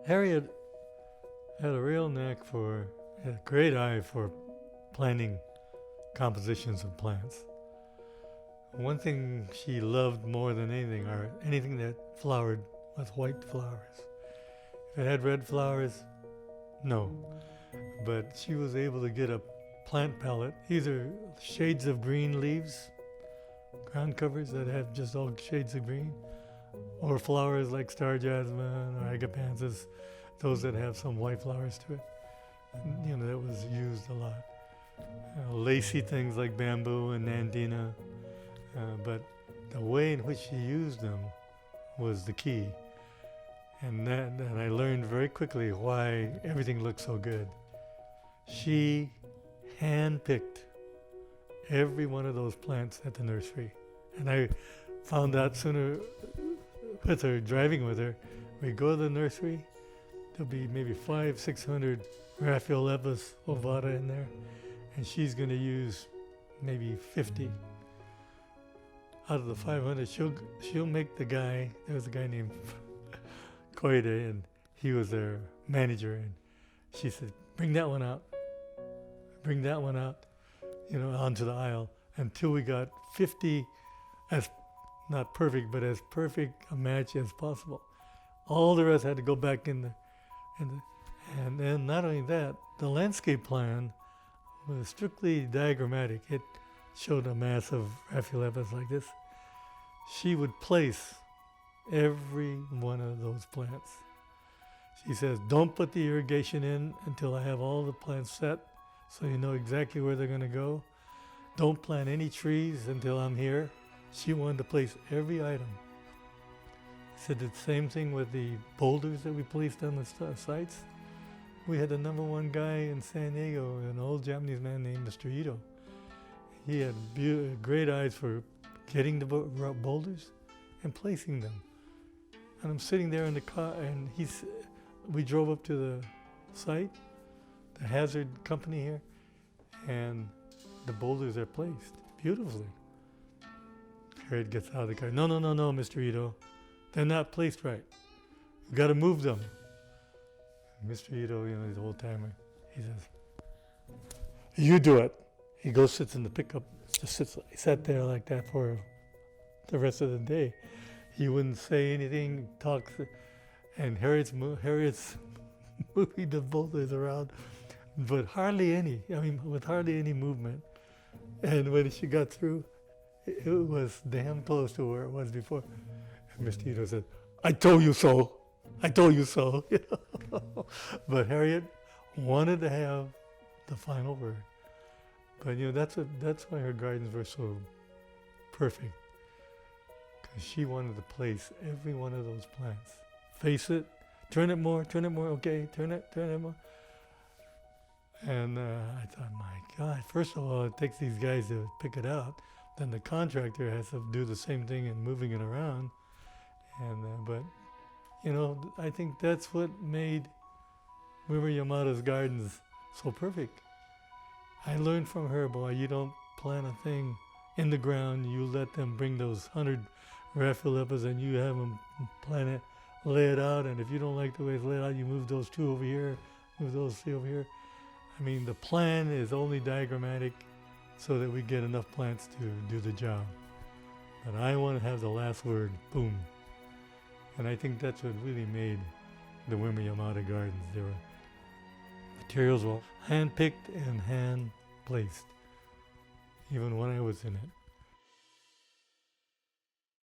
Harriet had a real knack for, had a great eye for planning compositions of plants. One thing she loved more than anything are anything that flowered with white flowers. If it had red flowers, no. But she was able to get a plant palette, either shades of green leaves, ground covers that have just all shades of green, or flowers like star jasmine or agapanthus, those that have some white flowers to it. And, that was used a lot. Lacy things like bamboo and nandina, but the way in which she used them was the key. And I learned very quickly why everything looked so good. She handpicked every one of those plants at the nursery. And I found out sooner with her, driving with her, we go to the nursery, there'll be maybe 500-600 Raphiolepis ovata in there, and she's going to use maybe 50. Out of the 500, she'll make the guy, there was a guy named Koide, and he was their manager, and she said, bring that one out, onto the aisle, until we got 50, as not perfect, but as perfect a match as possible. All the rest had to go back in there. And then not only that, the landscape plan was strictly diagrammatic. It showed a mass of Raphiolepis like this. She would place every one of those plants. She says, don't put the irrigation in until I have all the plants set, so you know exactly where they're going to go. Don't plant any trees until I'm here. She wanted to place every item. She said the same thing with the boulders that we placed on the sites. We had the #1 guy in San Diego, an old Japanese man named Mr. Ito. He had great eyes for getting the boulders and placing them. And I'm sitting there in the car, and we drove up to the site, the hazard company here, and the boulders are placed beautifully. Harriet gets out of the car. No, Mr. Ito. They're not placed right. You got to move them. And Mr. Ito, he's an old timer. He says, you do it. He goes, sits in the pickup, he sat there like that for the rest of the day. He wouldn't say anything, talk, and Harriet's moving the boulders around, but with hardly any movement. And when she got through, it was damn close to where it was before. And Mr. Ito said, I told you so. But Harriet wanted to have the final word. But that's why her gardens were so perfect. Because she wanted to place every one of those plants. Face it, turn it more, okay, turn it more. And I thought, my God, first of all, it takes these guys to pick it out. Then the contractor has to do the same thing in moving it around. But I think that's what made Wimmer Yamada's gardens so perfect. I learned from her, boy, you don't plant a thing in the ground, you let them bring those 100 Raphiolepis and you have them plant it, lay it out, and if you don't like the way it's laid out, you move those 2 over here, move those 3 over here. The plan is only diagrammatic so that we get enough plants to do the job. But I want to have the last word, boom. And I think that's what really made the Wimmer Yamada gardens. They were materials were hand-picked and hand-placed, even when I was in it.